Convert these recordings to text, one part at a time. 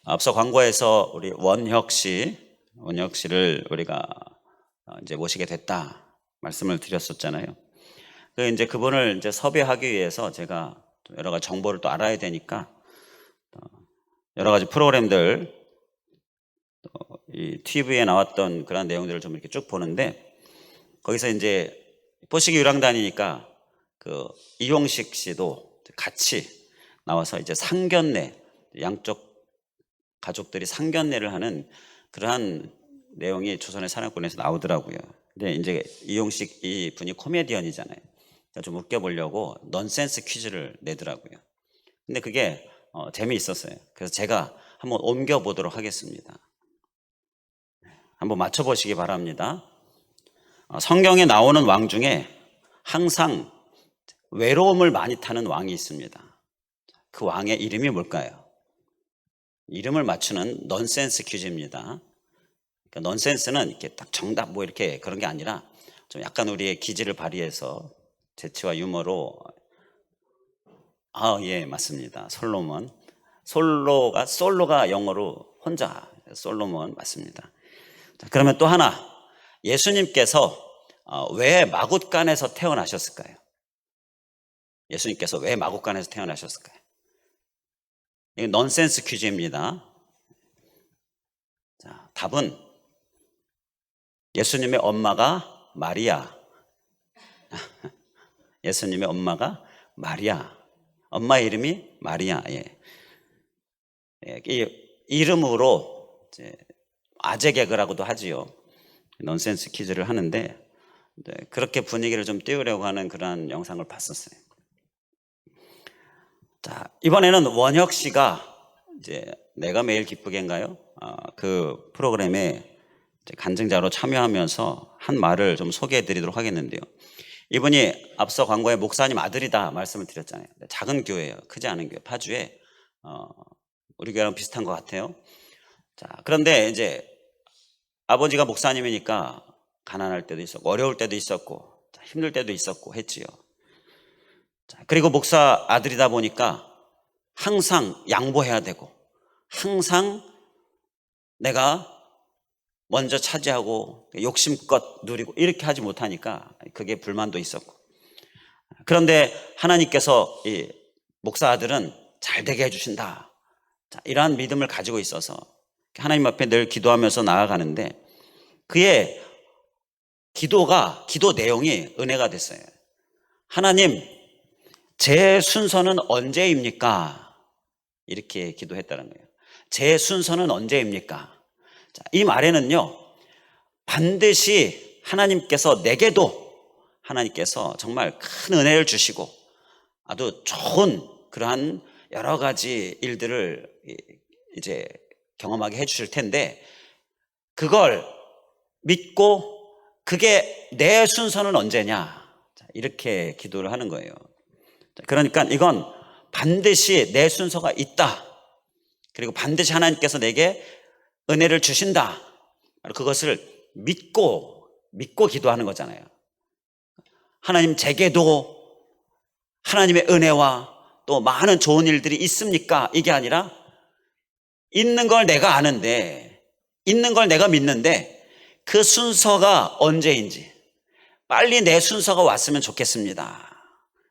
앞서 광고에서 우리 원혁 씨를 우리가 이제 모시게 됐다 말씀을 드렸었잖아요. 이제 그분을 이제 섭외하기 위해서 제가 여러 가지 정보를 또 알아야 되니까 여러 가지 프로그램들 이 TV에 나왔던 그런 내용들을 좀 이렇게 쭉 보는데, 거기서 이제 포시기 유랑단이니까 그 이용식 씨도 같이 나와서 이제 상견례, 양쪽 가족들이 상견례를 하는 그러한 내용이 조선의 사냥꾼에서 나오더라고요. 근데 이제 이용식 이 분이 코미디언이잖아요. 좀 웃겨보려고 넌센스 퀴즈를 내더라고요. 근데 그게 재미있었어요. 그래서 제가 한번 옮겨보도록 하겠습니다. 한번 맞춰보시기 바랍니다. 성경에 나오는 왕 중에 항상 외로움을 많이 타는 왕이 있습니다. 그 왕의 이름이 뭘까요? 이름을 맞추는 넌센스 퀴즈입니다. 그러니까 넌센스는 이렇게 딱 정답 뭐 이렇게 그런 게 아니라 좀 약간 우리의 기질을 발휘해서 재치와 유머로. 예, 맞습니다. 솔로가 영어로 혼자, 솔로몬 맞습니다. 자, 그러면 또 하나, 예수님께서 왜 마굿간에서 태어나셨을까요? 예수님께서 왜 마굿간에서 태어나셨을까요? 이게 넌센스 퀴즈입니다. 자, 답은 예수님의 엄마가 마리아. 예수님의 엄마가 마리아. 엄마의 이름이 마리아. 예. 이 이름으로 이제 아재 개그라고도 하지요. 넌센스 퀴즈를 하는데 그렇게 분위기를 좀 띄우려고 하는 그런 영상을 봤었어요. 자, 이번에는 원혁 씨가 이제 내가 매일 기쁘게인가요? 그 프로그램에 간증자로 참여하면서 한 말을 좀 소개해 드리도록 하겠는데요. 이분이 앞서 광고에 목사님 아들이다 말씀을 드렸잖아요. 작은 교회예요. 크지 않은 교회, 파주에. 우리 교회랑 비슷한 것 같아요. 자, 그런데 이제 아버지가 목사님이니까 가난할 때도 있었고 어려울 때도 있었고 힘들 때도 있었고 했지요. 자, 그리고 목사 아들이다 보니까 항상 양보해야 되고 항상 내가 먼저 차지하고 욕심껏 누리고 이렇게 하지 못하니까 그게 불만도 있었고, 그런데 하나님께서 이 목사 아들은 잘 되게 해주신다, 자, 이러한 믿음을 가지고 있어서 하나님 앞에 늘 기도하면서 나아가는데 그의 기도 내용이 은혜가 됐어요. 하나님, 제 순서는 언제입니까? 이렇게 기도했다는 거예요. 제 순서는 언제입니까? 자, 이 말에는요, 반드시 내게도 하나님께서 정말 큰 은혜를 주시고 아주 좋은 그러한 여러 가지 일들을 이제 경험하게 해주실 텐데, 그걸 믿고 그게 내 순서는 언제냐, 이렇게 기도를 하는 거예요. 그러니까 이건 반드시 내 순서가 있다, 그리고 반드시 하나님께서 내게 은혜를 주신다, 그것을 믿고 기도하는 거잖아요. 하나님, 제게도 하나님의 은혜와 또 많은 좋은 일들이 있습니까? 이게 아니라 있는 걸 내가 아는데, 있는 걸 내가 믿는데 그 순서가 언제인지 빨리 내 순서가 왔으면 좋겠습니다.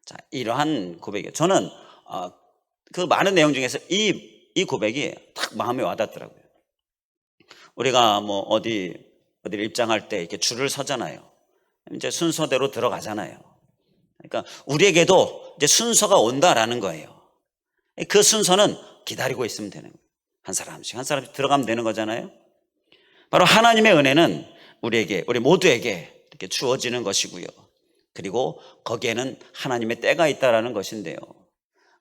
자, 이러한 고백이에요. 저는 그 많은 내용 중에서 이 고백이 딱 마음에 와닿더라고요. 우리가 뭐 어디를 입장할 때 이렇게 줄을 서잖아요. 이제 순서대로 들어가잖아요. 그러니까 우리에게도 이제 순서가 온다라는 거예요. 그 순서는 기다리고 있으면 되는 거예요. 한 사람씩 들어가면 되는 거잖아요. 바로 하나님의 은혜는 우리 모두에게 이렇게 주어지는 것이고요. 그리고 거기에는 하나님의 때가 있다라는 것인데요.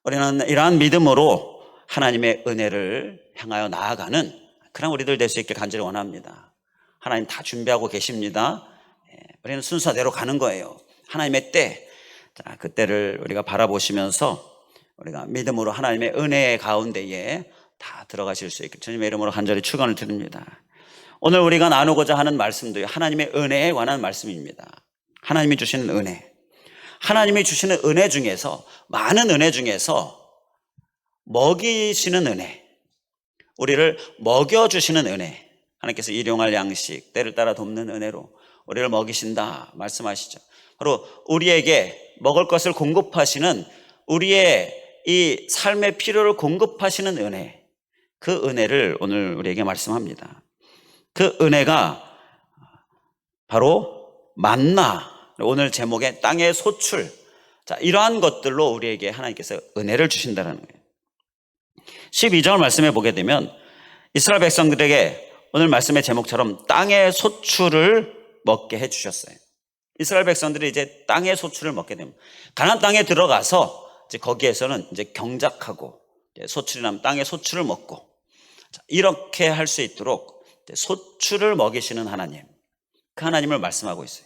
우리는 이러한 믿음으로 하나님의 은혜를 향하여 나아가는 그런 우리들 될 수 있길 간절히 원합니다. 하나님 다 준비하고 계십니다. 우리는 순서대로 가는 거예요. 하나님의 때, 자, 그 때를 우리가 바라보시면서 우리가 믿음으로 하나님의 은혜 가운데에 다 들어가실 수 있길 주님의 이름으로 간절히 축원을 드립니다. 오늘 우리가 나누고자 하는 말씀도 하나님의 은혜에 관한 말씀입니다. 하나님이 주시는 은혜, 하나님이 주시는 은혜 중에서, 많은 은혜 중에서 먹이시는 은혜, 우리를 먹여주시는 은혜, 하나님께서 일용할 양식, 때를 따라 돕는 은혜로 우리를 먹이신다 말씀하시죠. 바로 우리에게 먹을 것을 공급하시는, 우리의 이 삶의 필요를 공급하시는 은혜, 그 은혜를 오늘 우리에게 말씀합니다. 그 은혜가 바로 만나, 오늘 제목의 땅의 소출, 자, 이러한 것들로 우리에게 하나님께서 은혜를 주신다는 거예요. 12절 말씀해 보게 되면 이스라엘 백성들에게 오늘 말씀의 제목처럼 땅의 소출을 먹게 해주셨어요. 이스라엘 백성들이 이제 땅의 소출을 먹게 됩니다. 가나안 땅에 들어가서 이제 거기에서는 이제 경작하고 소출이 나면 땅의 소출을 먹고, 이렇게 할 수 있도록 소출을 먹이시는 하나님, 그 하나님을 말씀하고 있어요.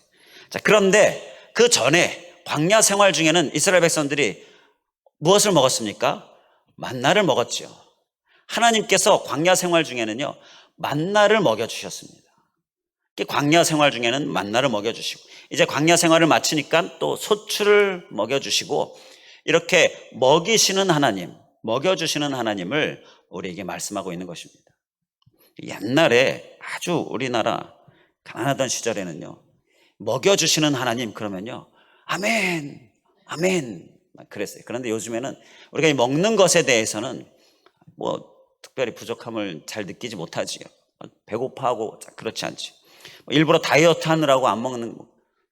자, 그런데 그 전에 광야 생활 중에는 이스라엘 백성들이 무엇을 먹었습니까? 만나를 먹었죠. 하나님께서 광야 생활 중에는요, 만나를 먹여주셨습니다. 광야 생활 중에는 만나를 먹여주시고, 이제 광야 생활을 마치니까 또 소출을 먹여주시고, 이렇게 먹이시는 하나님, 먹여주시는 하나님을 우리에게 말씀하고 있는 것입니다. 옛날에 아주 우리나라 가난하던 시절에는요, 먹여주시는 하나님 그러면요, 아멘, 아멘 그랬어요. 그런데 요즘에는 우리가 이 먹는 것에 대해서는 뭐 특별히 부족함을 잘 느끼지 못하지요. 배고파하고 그렇지 않지. 일부러 다이어트 하느라고 안 먹는,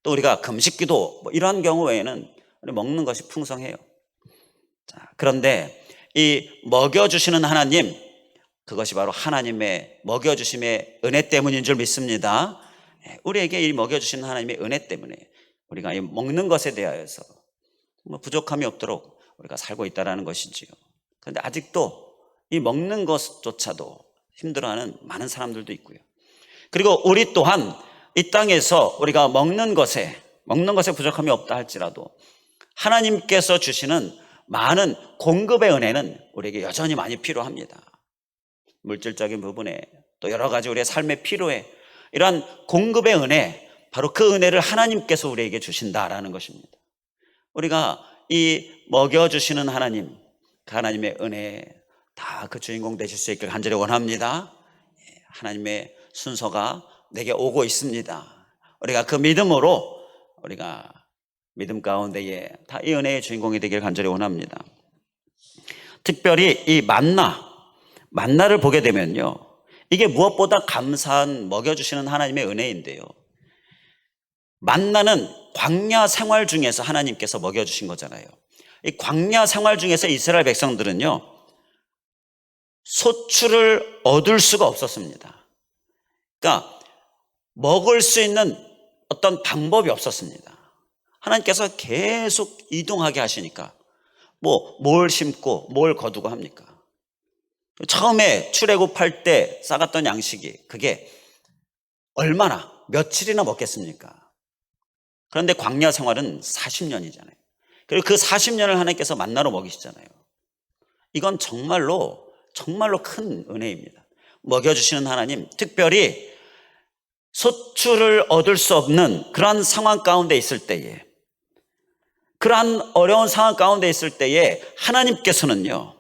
또 우리가 금식기도 이러한 경우 외에는 우리 먹는 것이 풍성해요. 자, 그런데 이 먹여주시는 하나님, 그것이 바로 하나님의 먹여주심의 은혜 때문인 줄 믿습니다. 우리에게 이 먹여주시는 하나님의 은혜 때문에 우리가 이 먹는 것에 대하여서 부족함이 없도록 우리가 살고 있다는 것이지요. 그런데 아직도 이 먹는 것조차도 힘들어하는 많은 사람들도 있고요. 그리고 우리 또한 이 땅에서 우리가 먹는 것에 부족함이 없다 할지라도 하나님께서 주시는 많은 공급의 은혜는 우리에게 여전히 많이 필요합니다. 물질적인 부분에 또 여러 가지 우리의 삶의 필요에 이러한 공급의 은혜, 바로 그 은혜를 하나님께서 우리에게 주신다라는 것입니다. 우리가 이 먹여주시는 하나님, 그 하나님의 은혜에 다 그 주인공 되실 수 있길 간절히 원합니다. 하나님의 순서가 내게 오고 있습니다. 우리가 그 믿음으로 우리가 믿음 가운데에 다 이 은혜의 주인공이 되길 간절히 원합니다. 특별히 이 만나를 보게 되면요, 이게 무엇보다 감사한 먹여주시는 하나님의 은혜인데요, 만나는 광야 생활 중에서 하나님께서 먹여주신 거잖아요. 이 광야 생활 중에서 이스라엘 백성들은요, 소출을 얻을 수가 없었습니다. 그러니까 먹을 수 있는 어떤 방법이 없었습니다. 하나님께서 계속 이동하게 하시니까 뭘 심고 뭘 거두고 합니까? 처음에 출애굽할 때 싸갔던 양식이 그게 얼마나 며칠이나 먹겠습니까? 그런데 광야 생활은 40년이잖아요. 그리고 그 40년을 하나님께서 만나로 먹이시잖아요. 이건 정말로 큰 은혜입니다. 먹여주시는 하나님, 특별히 소출을 얻을 수 없는 그러한 상황 가운데 있을 때에, 그러한 어려운 상황 가운데 있을 때에 하나님께서는요,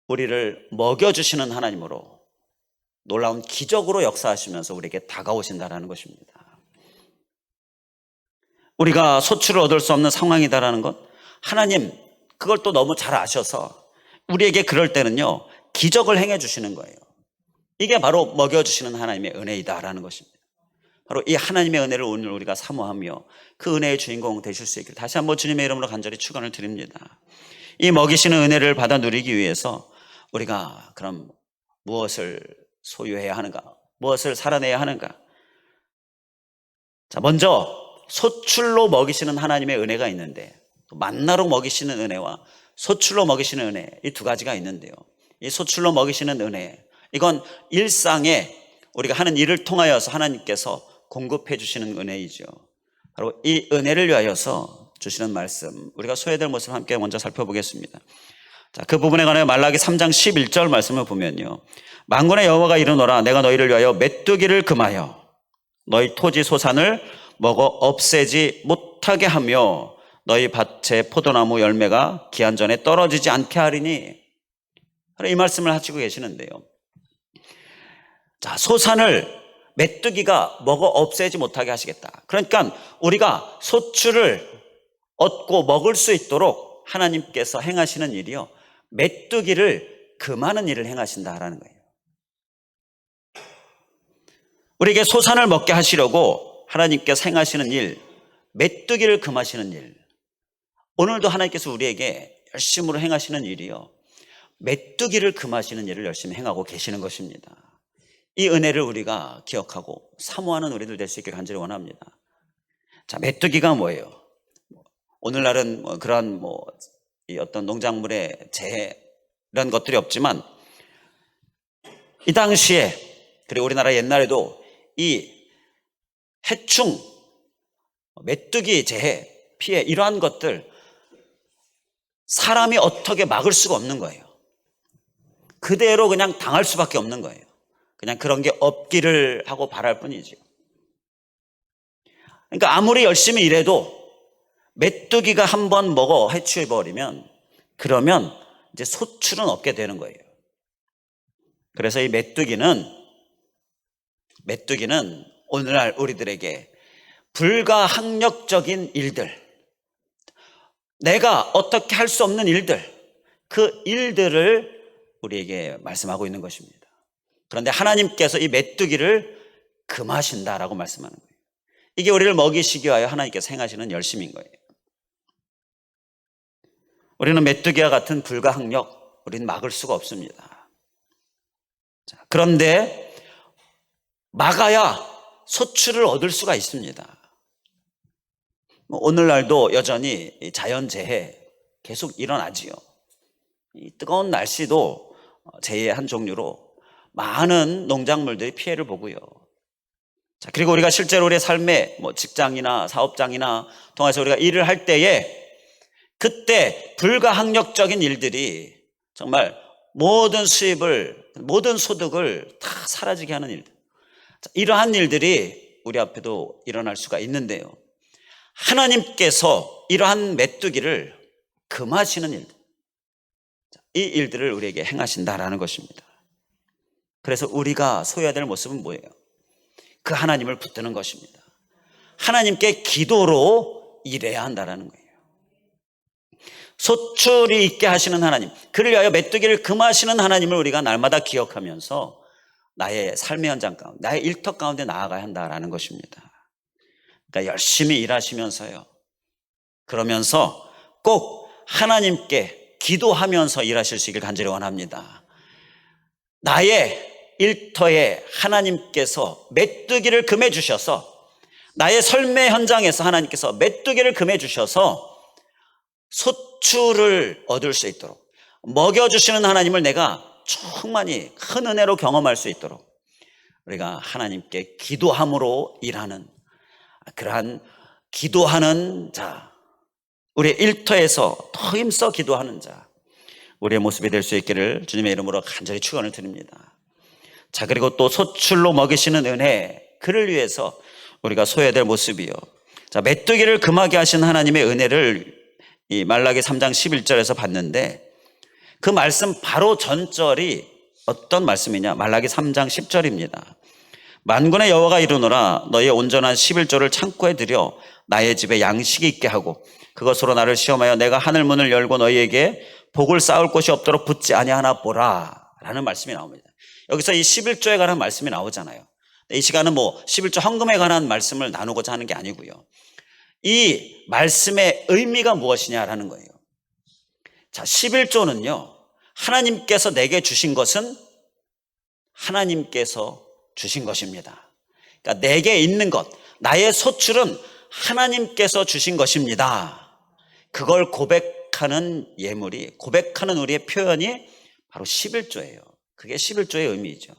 우리를 먹여주시는 하나님으로 놀라운 기적으로 역사하시면서 우리에게 다가오신다는 것입니다. 우리가 소출을 얻을 수 없는 상황이다라는 것, 하나님 그걸 또 너무 잘 아셔서 우리에게 그럴 때는요, 기적을 행해 주시는 거예요. 이게 바로 먹여주시는 하나님의 은혜이다라는 것입니다. 바로 이 하나님의 은혜를 오늘 우리가 사모하며 그 은혜의 주인공 되실 수 있기를 다시 한번 주님의 이름으로 간절히 축원을 드립니다. 이 먹이시는 은혜를 받아 누리기 위해서 우리가 그럼 무엇을 소유해야 하는가? 무엇을 살아내야 하는가? 자, 먼저 소출로 먹이시는 하나님의 은혜가 있는데, 만나로 먹이시는 은혜와 소출로 먹이시는 은혜, 이 두 가지가 있는데요, 이 소출로 먹이시는 은혜, 이건 일상에 우리가 하는 일을 통하여서 하나님께서 공급해 주시는 은혜이죠. 바로 이 은혜를 위하여서 주시는 말씀, 우리가 소외될 모습을 함께 먼저 살펴보겠습니다. 자, 그 부분에 관해 말라기 3장 11절 말씀을 보면요, 만군의 여호와가 이르노라, 내가 너희를 위하여 메뚜기를 금하여 너희 토지 소산을 먹어 없애지 못하게 하며 너희 밭에 포도나무 열매가 기한 전에 떨어지지 않게 하리니. 이 말씀을 하시고 계시는데요. 자, 소산을 메뚜기가 먹어 없애지 못하게 하시겠다. 그러니까 우리가 소출을 얻고 먹을 수 있도록 하나님께서 행하시는 일이요, 메뚜기를 금하는 일을 행하신다라는 거예요. 우리에게 소산을 먹게 하시려고 하나님께서 행하시는 일, 메뚜기를 금하시는 일. 오늘도 하나님께서 우리에게 열심으로 행하시는 일이요, 메뚜기를 금하시는 일을 열심히 행하고 계시는 것입니다. 이 은혜를 우리가 기억하고 사모하는 우리들 될 수 있기를 간절히 원합니다. 자, 메뚜기가 뭐예요? 오늘날은 그런 이 어떤 농작물의 재해 이런 것들이 없지만, 이 당시에, 그리고 우리나라 옛날에도 이 해충, 메뚜기 재해, 피해, 이러한 것들 사람이 어떻게 막을 수가 없는 거예요. 그대로 그냥 당할 수밖에 없는 거예요. 그냥 그런 게 없기를 하고 바랄 뿐이죠. 그러니까 아무리 열심히 일해도 메뚜기가 한번 먹어 해치워버리면, 그러면 이제 소출은 없게 되는 거예요. 그래서 이 메뚜기는 오늘날 우리들에게 불가항력적인 일들, 내가 어떻게 할 수 없는 일들, 그 일들을 우리에게 말씀하고 있는 것입니다. 그런데 하나님께서 이 메뚜기를 금하신다라고 말씀하는 거예요. 이게 우리를 먹이시기 위하여 하나님께서 행하시는 열심인 거예요. 우리는 메뚜기와 같은 불가항력, 우리는 막을 수가 없습니다. 자, 그런데 막아야 소출을 얻을 수가 있습니다. 오늘날도 여전히 자연재해 계속 일어나지요. 이 뜨거운 날씨도 재해의 한 종류로 많은 농작물들이 피해를 보고요. 자, 그리고 우리가 실제로 우리의 삶에 직장이나 사업장이나 통해서 우리가 일을 할 때에, 그때 불가항력적인 일들이 정말 모든 수입을, 모든 소득을 다 사라지게 하는 일들, 자, 이러한 일들이 우리 앞에도 일어날 수가 있는데요, 하나님께서 이러한 메뚜기를 금하시는 일들, 이 일들을 우리에게 행하신다라는 것입니다. 그래서 우리가 소유해야 될 모습은 뭐예요? 그 하나님을 붙드는 것입니다. 하나님께 기도로 일해야 한다라는 거예요. 소출이 있게 하시는 하나님, 그를 위하여 메뚜기를 금하시는 하나님을 우리가 날마다 기억하면서 나의 삶의 현장 가운데, 나의 일터 가운데 나아가야 한다라는 것입니다. 그러니까 열심히 일하시면서요, 그러면서 꼭 하나님께 기도하면서 일하실 수 있길 간절히 원합니다. 나의 일터에 하나님께서 메뚜기를 금해 주셔서, 나의 삶의 현장에서 하나님께서 메뚜기를 금해 주셔서 소출을 얻을 수 있도록, 먹여주시는 하나님을 내가 충만히 큰 은혜로 경험할 수 있도록 우리가 하나님께 기도함으로 일하는, 그러한 기도하는 자, 우리의 일터에서 더 힘써 기도하는 자, 우리의 모습이 될 수 있기를 주님의 이름으로 간절히 축원을 드립니다. 자, 그리고 또 소출로 먹이시는 은혜, 그를 위해서 우리가 소해야 될 모습이요, 자, 메뚜기를 금하게 하신 하나님의 은혜를 이 말라기 3장 11절에서 봤는데, 그 말씀 바로 전절이 어떤 말씀이냐? 말라기 3장 10절입니다. 만군의 여호와가 이르노라, 너희의 온전한 11조를 창고에 들여 나의 집에 양식이 있게 하고 그것으로 나를 시험하여 내가 하늘 문을 열고 너희에게 복을 쌓을 곳이 없도록 붙지 아니하나 보라 라는 말씀이 나옵니다. 여기서 이 11조에 관한 말씀이 나오잖아요. 이 시간은 11조 헌금에 관한 말씀을 나누고자 하는 게 아니고요, 이 말씀의 의미가 무엇이냐라는 거예요. 자, 11조는요, 하나님께서 내게 주신 것은 하나님께서 주신 것입니다. 그러니까 내게 있는 것, 나의 소출은 하나님께서 주신 것입니다. 그걸 고백하는 예물이, 고백하는 우리의 표현이 바로 11조예요. 그게 11조의 의미이죠.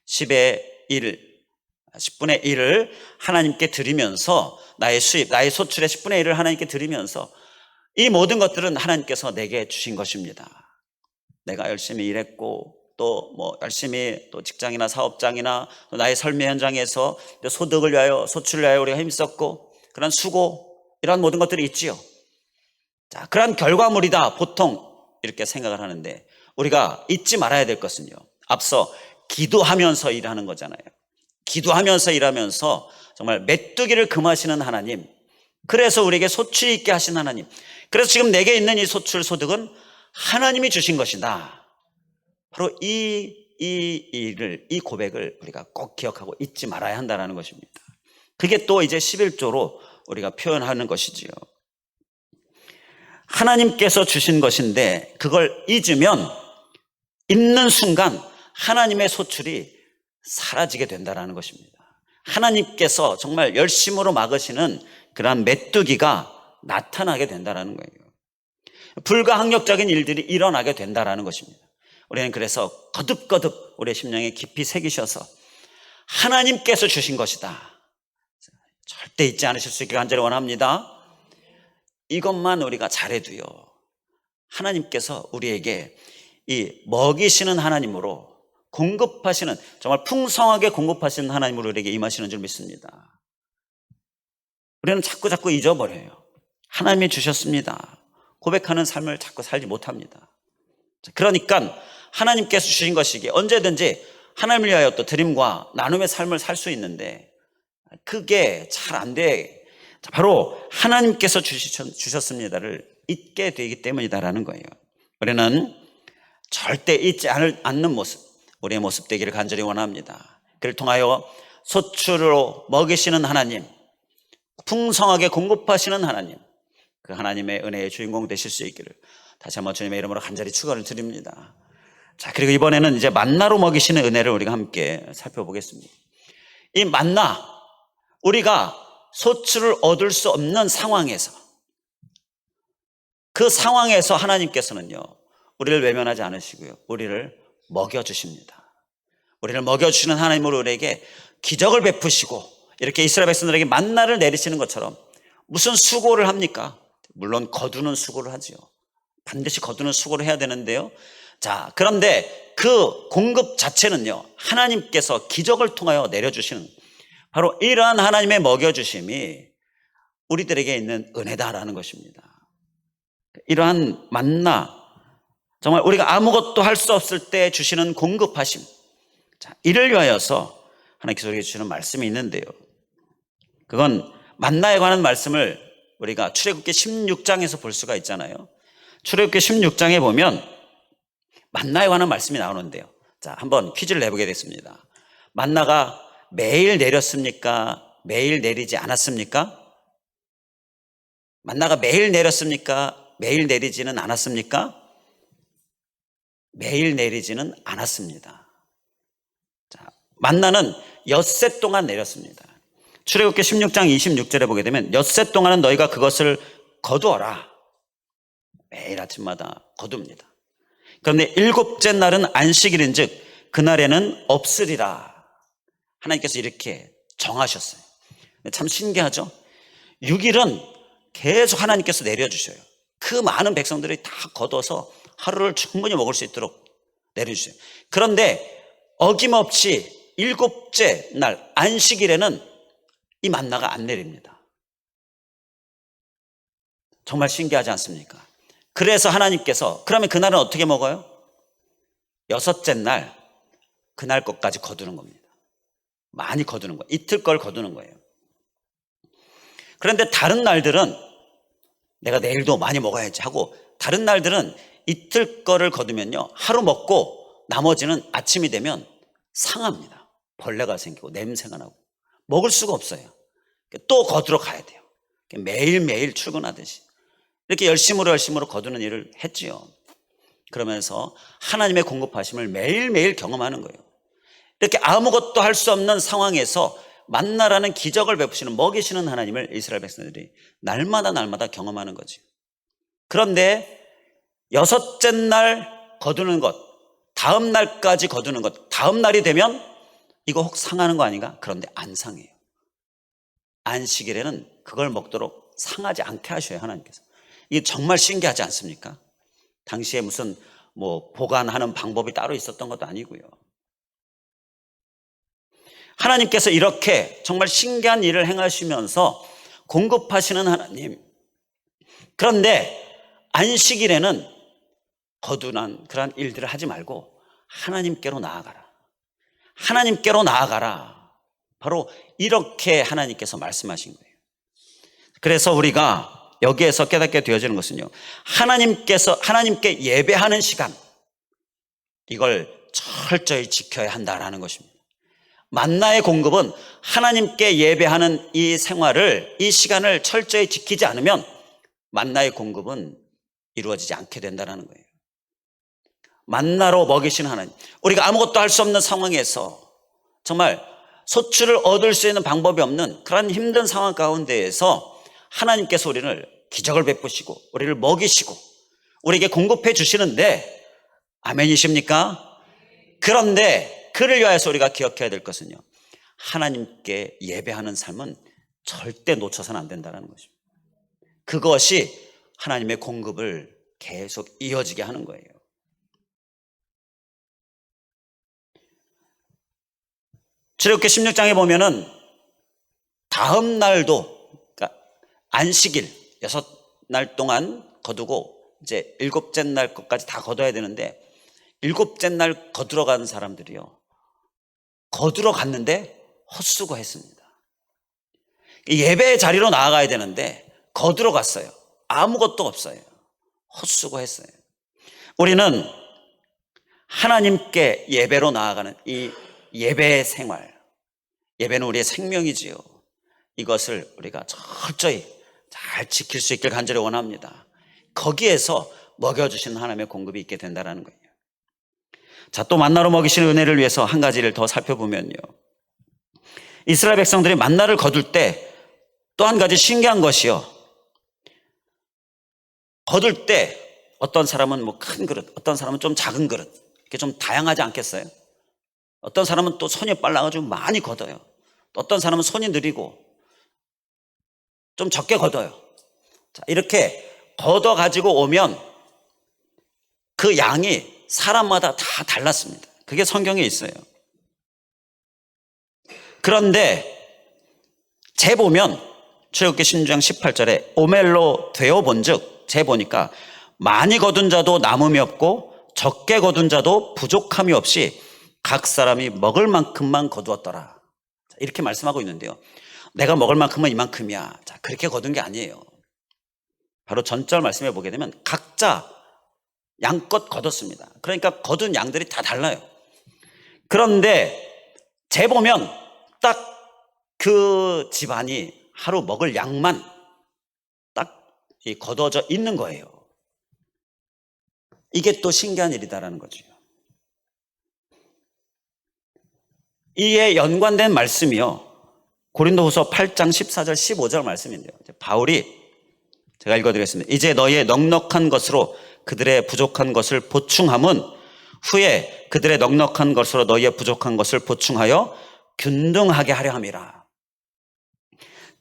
10의 1, 10분의 1을 하나님께 드리면서, 나의 수입, 나의 소출의 10분의 1을 하나님께 드리면서, 이 모든 것들은 하나님께서 내게 주신 것입니다. 내가 열심히 일했고, 또 열심히 또 직장이나 사업장이나 또 나의 삶의 현장에서 소득을 위하여, 소출을 위하여 우리가 힘썼고, 그런 수고, 이런 모든 것들이 있지요. 자, 그런 결과물이다 보통 이렇게 생각을 하는데, 우리가 잊지 말아야 될 것은요, 앞서 기도하면서 일하는 거잖아요. 기도하면서 일하면서 정말 메뚜기를 금하시는 하나님, 그래서 우리에게 소출 있게 하신 하나님, 그래서 지금 내게 있는 이 소출 소득은 하나님이 주신 것이다. 바로 이 고백을 우리가 꼭 기억하고 잊지 말아야 한다는 것입니다. 그게 또 이제 11조로 우리가 표현하는 것이지요. 하나님께서 주신 것인데 그걸 잊으면 잊는 순간 하나님의 소출이 사라지게 된다는 것입니다. 하나님께서 정말 열심으로 막으시는 그러한 메뚜기가 나타나게 된다는 거예요. 불가항력적인 일들이 일어나게 된다는 것입니다. 우리는 그래서 거듭거듭 우리의 심령에 깊이 새기셔서 하나님께서 주신 것이다, 절대 잊지 않으실 수 있게 간절히 원합니다. 이것만 우리가 잘해도요, 하나님께서 우리에게 이 먹이시는 하나님으로, 공급하시는, 정말 풍성하게 공급하시는 하나님으로 우리에게 임하시는 줄 믿습니다. 우리는 자꾸 잊어버려요. 하나님이 주셨습니다 고백하는 삶을 자꾸 살지 못합니다. 그러니까 하나님께서 주신 것이기에 언제든지 하나님을 위하여 또 드림과 나눔의 삶을 살 수 있는데 그게 잘 안 돼. 바로 하나님께서 주셨습니다를 잊게 되기 때문이다라는 거예요. 우리는 절대 잊지 않는 모습, 우리의 모습 되기를 간절히 원합니다. 그를 통하여 소출로 먹이시는 하나님, 풍성하게 공급하시는 하나님, 그 하나님의 은혜의 주인공 되실 수 있기를 다시 한번 주님의 이름으로 간절히 축원을 드립니다. 자, 그리고 이번에는 이제 만나로 먹이시는 은혜를 우리가 함께 살펴보겠습니다. 이 만나, 우리가 소출을 얻을 수 없는 상황에서, 그 상황에서 하나님께서는요, 우리를 외면하지 않으시고요, 우리를 먹여주십니다. 우리를 먹여주시는 하나님으로 우리에게 기적을 베푸시고 이렇게 이스라엘 백성들에게 만나를 내리시는 것처럼 무슨 수고를 합니까? 물론 거두는 수고를 하지요. 반드시 거두는 수고를 해야 되는데요. 자, 그런데 그 공급 자체는요, 하나님께서 기적을 통하여 내려주시는, 바로 이러한 하나님의 먹여주심이 우리들에게 있는 은혜다라는 것입니다. 이러한 만나, 정말 우리가 아무것도 할 수 없을 때 주시는 공급하심, 자, 이를 위하여서 하나님께서 우리에게 주시는 말씀이 있는데요, 그건 만나에 관한 말씀을 우리가 출애굽기 16장에서 볼 수가 있잖아요. 출애굽기 16장에 보면 만나에 관한 말씀이 나오는데요, 자, 한번 퀴즈를 내보게 됐습니다. 만나가 매일 내렸습니까? 매일 내리지 않았습니까? 만나가 매일 내렸습니까? 매일 내리지는 않았습니까? 매일 내리지는 않았습니다. 자, 만나는 엿새 동안 내렸습니다. 출애굽기 16장 26절에 보게 되면 엿새 동안은 너희가 그것을 거두어라. 매일 아침마다 거둡니다. 그런데 일곱째 날은 안식일인즉 그날에는 없으리라. 하나님께서 이렇게 정하셨어요. 참 신기하죠? 6일은 계속 하나님께서 내려주셔요. 그 많은 백성들이 다 걷어서 하루를 충분히 먹을 수 있도록 내려주세요. 그런데 어김없이 일곱째 날 안식일에는 이 만나가 안 내립니다. 정말 신기하지 않습니까? 그래서 하나님께서 그러면 그날은 어떻게 먹어요? 여섯째 날, 그날 것까지 거두는 겁니다. 많이 거두는 거예요. 이틀 걸 거두는 거예요. 그런데 다른 날들은 내가 내일도 많이 먹어야지 하고, 다른 날들은 이틀 거를 거두면요, 하루 먹고 나머지는 아침이 되면 상합니다. 벌레가 생기고 냄새가 나고 먹을 수가 없어요. 또 거두러 가야 돼요. 매일매일 출근하듯이 이렇게 열심으로 거두는 일을 했지요. 그러면서 하나님의 공급하심을 매일매일 경험하는 거예요. 이렇게 아무것도 할 수 없는 상황에서 만나라는 기적을 베푸시는, 먹이시는 하나님을 이스라엘 백성들이 날마다 경험하는 거죠. 그런데 여섯째 날 거두는 것, 다음 날까지 거두는 것, 다음 날이 되면 이거 혹 상하는 거 아닌가? 그런데 안 상해요. 안식일에는 그걸 먹도록 상하지 않게 하셔요, 하나님께서. 이게 정말 신기하지 않습니까? 당시에 무슨 보관하는 방법이 따로 있었던 것도 아니고요. 하나님께서 이렇게 정말 신기한 일을 행하시면서 공급하시는 하나님. 그런데 안식일에는 거둔한 그러한 일들을 하지 말고 하나님께로 나아가라. 하나님께로 나아가라. 바로 이렇게 하나님께서 말씀하신 거예요. 그래서 우리가 여기에서 깨닫게 되어지는 것은요, 하나님께 예배하는 시간, 이걸 철저히 지켜야 한다라는 것입니다. 만나의 공급은 하나님께 예배하는 이 생활을, 이 시간을 철저히 지키지 않으면 만나의 공급은 이루어지지 않게 된다는 거예요. 만나로 먹이신 하나님, 우리가 아무것도 할 수 없는 상황에서 정말 소출을 얻을 수 있는 방법이 없는 그런 힘든 상황 가운데에서 하나님께서 우리를 기적을 베푸시고 우리를 먹이시고 우리에게 공급해 주시는데, 아멘이십니까? 그런데 그를 위하여서 우리가 기억해야 될 것은요, 하나님께 예배하는 삶은 절대 놓쳐서는 안 된다는 것입니다. 그것이 하나님의 공급을 계속 이어지게 하는 거예요. 출애굽기 16장에 보면은 다음 날도, 그러니까 안식일 6날 동안 거두고 이제 7째 날 것까지 다 거둬야 되는데, 7째 날 거두러 가는 사람들이요, 거두러 갔는데 헛수고했습니다. 예배의 자리로 나아가야 되는데 거두러 갔어요. 아무것도 없어요. 헛수고했어요. 우리는 하나님께 예배로 나아가는 이 예배의 생활, 예배는 우리의 생명이지요. 이것을 우리가 철저히 잘 지킬 수 있길 간절히 원합니다. 거기에서 먹여주시는 하나님의 공급이 있게 된다는 거예요. 자, 또 만나로 먹이시는 은혜를 위해서 한 가지를 더 살펴보면요, 이스라엘 백성들이 만나를 거둘 때 또 한 가지 신기한 것이요, 거둘 때 어떤 사람은 뭐 큰 그릇, 어떤 사람은 좀 작은 그릇, 이렇게 좀 다양하지 않겠어요? 어떤 사람은 또 손이 빨라가지고 많이 걷어요. 또 어떤 사람은 손이 느리고 좀 적게 걷어요. 자, 이렇게 걷어가지고 오면 그 양이 사람마다 다 달랐습니다. 그게 성경에 있어요. 그런데 재보면 출애굽기 16장 18절에 오멜로 되어 본즉, 재보니까 많이 거둔 자도 남음이 없고 적게 거둔 자도 부족함이 없이 각 사람이 먹을 만큼만 거두었더라. 이렇게 말씀하고 있는데요, 내가 먹을 만큼은 이만큼이야. 자, 그렇게 거둔 게 아니에요. 바로 전절 말씀해 보게 되면 각자 양껏 거뒀습니다. 그러니까 거둔 양들이 다 달라요. 그런데 재보면 딱 그 집안이 하루 먹을 양만 딱 거둬져 있는 거예요. 이게 또 신기한 일이다라는 거죠. 이에 연관된 말씀이요, 고린도후서 8장 14절 15절 말씀인데요, 바울이, 제가 읽어드리겠습니다. 이제 너희의 넉넉한 것으로 그들의 부족한 것을 보충함은 후에 그들의 넉넉한 것으로 너희의 부족한 것을 보충하여 균등하게 하려 함이라.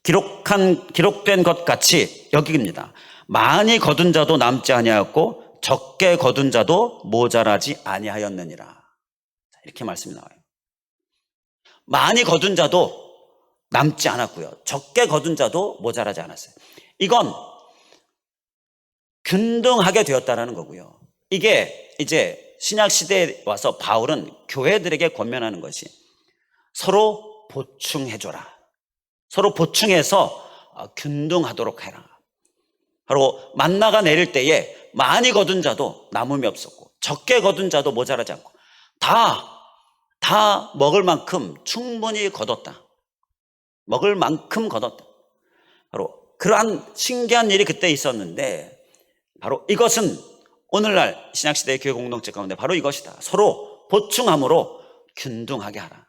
기록된 것 같이, 여기입니다. 많이 거둔 자도 남지 아니하였고 적게 거둔 자도 모자라지 아니하였느니라. 이렇게 말씀이 나와요. 많이 거둔 자도 남지 않았고요, 적게 거둔 자도 모자라지 않았어요. 이건 균등하게 되었다는 거고요. 이게 이제 신약 시대에 와서 바울은 교회들에게 권면하는 것이 서로 보충해줘라. 서로 보충해서 균등하도록 해라. 바로 만나가 내릴 때에 많이 거둔 자도 남음이 없었고 적게 거둔 자도 모자라지 않고 다 먹을 만큼 충분히 거뒀다. 먹을 만큼 거뒀다. 바로 그러한 신기한 일이 그때 있었는데, 바로 이것은 오늘날 신약시대의 교회 공동체 가운데 바로 이것이다. 서로 보충함으로 균등하게 하라.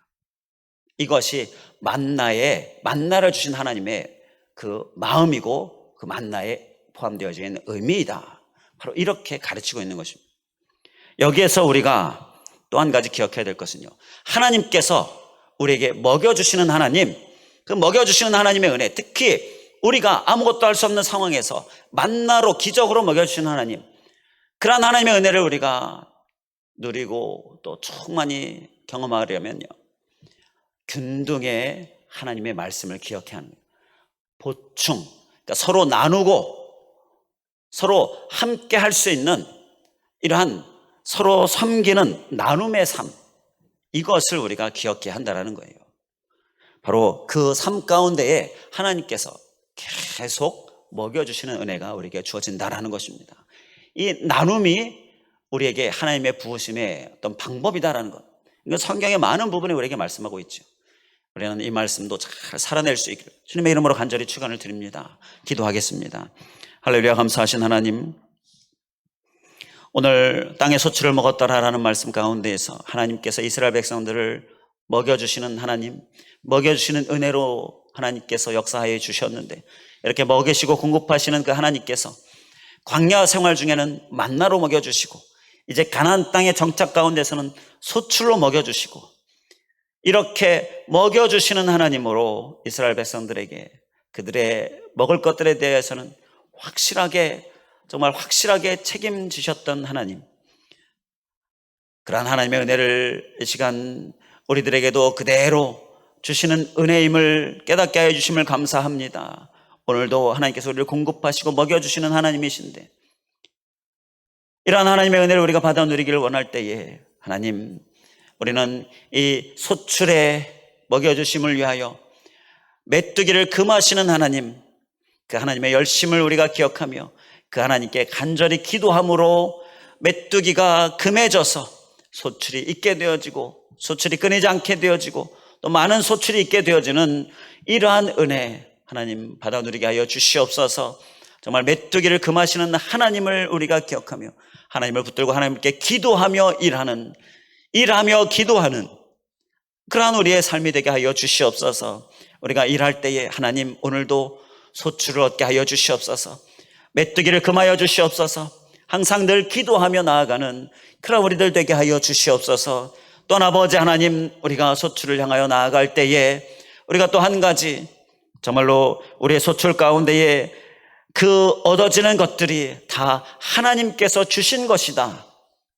이것이 만나를 주신 하나님의 그 마음이고 그 만나에 포함되어져 있는 의미이다. 바로 이렇게 가르치고 있는 것입니다. 여기에서 우리가 또 한 가지 기억해야 될 것은요, 하나님께서 우리에게 먹여주시는 하나님, 그 먹여주시는 하나님의 은혜, 특히 우리가 아무것도 할 수 없는 상황에서 만나로 기적으로 먹여주시는 하나님, 그러한 하나님의 은혜를 우리가 누리고 또 충만히 경험하려면요, 균등의 하나님의 말씀을 기억해야 합니다. 보충, 그러니까 서로 나누고 서로 함께 할 수 있는 이러한 서로 섬기는 나눔의 삶, 이것을 우리가 기억해야 한다는 거예요. 바로 그 삶 가운데에 하나님께서 계속 먹여주시는 은혜가 우리에게 주어진다는 것입니다. 이 나눔이 우리에게 하나님의 부으심의 어떤 방법이다라는 것, 이건 성경의 많은 부분에 우리에게 말씀하고 있죠. 우리는 이 말씀도 잘 살아낼 수 있기를 주님의 이름으로 간절히 축원을 드립니다. 기도하겠습니다. 할렐루야. 감사하신 하나님, 오늘 땅의 소출을 먹었더라라는 말씀 가운데에서 하나님께서 이스라엘 백성들을 먹여주시는 하나님, 먹여주시는 은혜로 하나님께서 역사하여 주셨는데, 이렇게 먹이시고 공급하시는 그 하나님께서 광야 생활 중에는 만나로 먹여주시고, 이제 가나안 땅의 정착 가운데서는 소출로 먹여주시고, 이렇게 먹여주시는 하나님으로 이스라엘 백성들에게 그들의 먹을 것들에 대해서는 확실하게, 정말 확실하게 책임지셨던 하나님, 그러한 하나님의 은혜를 이 시간 우리들에게도 그대로 주시는 은혜임을 깨닫게 하여 주심을 감사합니다. 오늘도 하나님께서 우리를 공급하시고 먹여주시는 하나님이신데, 이러한 하나님의 은혜를 우리가 받아 누리기를 원할 때에 하나님, 우리는 이 소출에 먹여주심을 위하여 메뚜기를 금하시는 하나님, 그 하나님의 열심을 우리가 기억하며 그 하나님께 간절히 기도함으로 메뚜기가 금해져서 소출이 있게 되어지고, 소출이 끊이지 않게 되어지고, 또 많은 소출이 있게 되어지는 이러한 은혜 하나님 받아 누리게 하여 주시옵소서. 정말 메뚜기를 금하시는 하나님을 우리가 기억하며 하나님을 붙들고 하나님께 기도하며 일하며 기도하는 그러한 우리의 삶이 되게 하여 주시옵소서. 우리가 일할 때에 하나님, 오늘도 소출을 얻게 하여 주시옵소서. 메뚜기를 금하여 주시옵소서. 항상 늘 기도하며 나아가는 그런 우리들 되게 하여 주시옵소서. 또 아버지 하나님, 우리가 소출을 향하여 나아갈 때에 우리가 또 한 가지, 정말로 우리의 소출 가운데에 그 얻어지는 것들이 다 하나님께서 주신 것이다,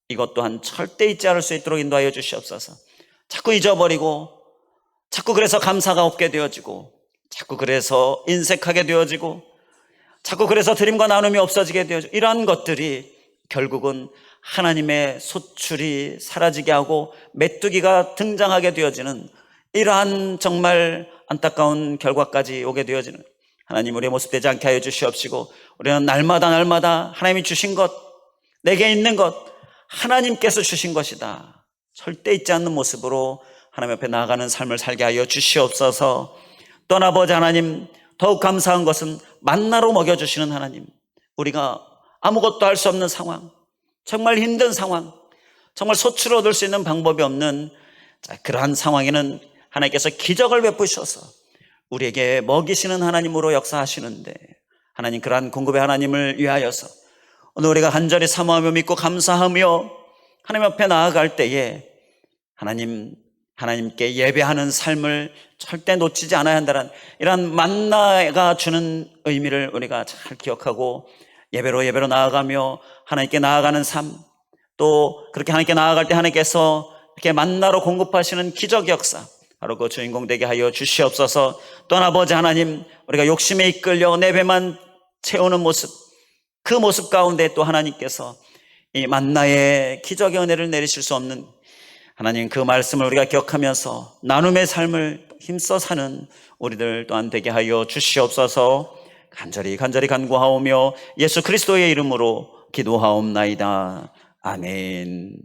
이것 또한 절대 잊지 않을 수 있도록 인도하여 주시옵소서. 자꾸 잊어버리고, 자꾸 그래서 감사가 없게 되어지고, 자꾸 그래서 인색하게 되어지고, 자꾸 그래서 드림과 나눔이 없어지게 되어지고, 이러한 것들이 결국은 하나님의 소출이 사라지게 하고 메뚜기가 등장하게 되어지는 이러한 정말 안타까운 결과까지 오게 되어지는, 하나님, 우리의 모습 되지 않게 하여 주시옵시고, 우리는 날마다 하나님이 주신 것, 내게 있는 것, 하나님께서 주신 것이다, 절대 잊지 않는 모습으로 하나님 앞에 나아가는 삶을 살게 하여 주시옵소서. 또 아버지 하나님, 더욱 감사한 것은 만나로 먹여주시는 하나님, 우리가 아무것도 할 수 없는 상황, 정말 힘든 상황, 정말 소출을 얻을 수 있는 방법이 없는 그러한 상황에는 하나님께서 기적을 베푸셔서 우리에게 먹이시는 하나님으로 역사하시는데, 하나님, 그러한 공급의 하나님을 위하여서 오늘 우리가 간절히 사모하며 믿고 감사하며 하나님 앞에 나아갈 때에 하나님께 예배하는 삶을 절대 놓치지 않아야 한다는 이런 만나가 주는 의미를 우리가 잘 기억하고 예배로 나아가며 하나님께 나아가는 삶, 또 그렇게 하나님께 나아갈 때 하나님께서 이렇게 만나로 공급하시는 기적 역사, 바로 그 주인공 되게 하여 주시옵소서. 또 아버지 하나님, 우리가 욕심에 이끌려 내 배만 채우는 모습, 그 모습 가운데 또 하나님께서 이 만나의 기적의 은혜를 내리실 수 없는 하나님, 그 말씀을 우리가 기억하면서 나눔의 삶을 힘써 사는 우리들 또한 되게 하여 주시옵소서. 간절히 간구하오며 예수 그리스도의 이름으로 기도하옵나이다. 아멘.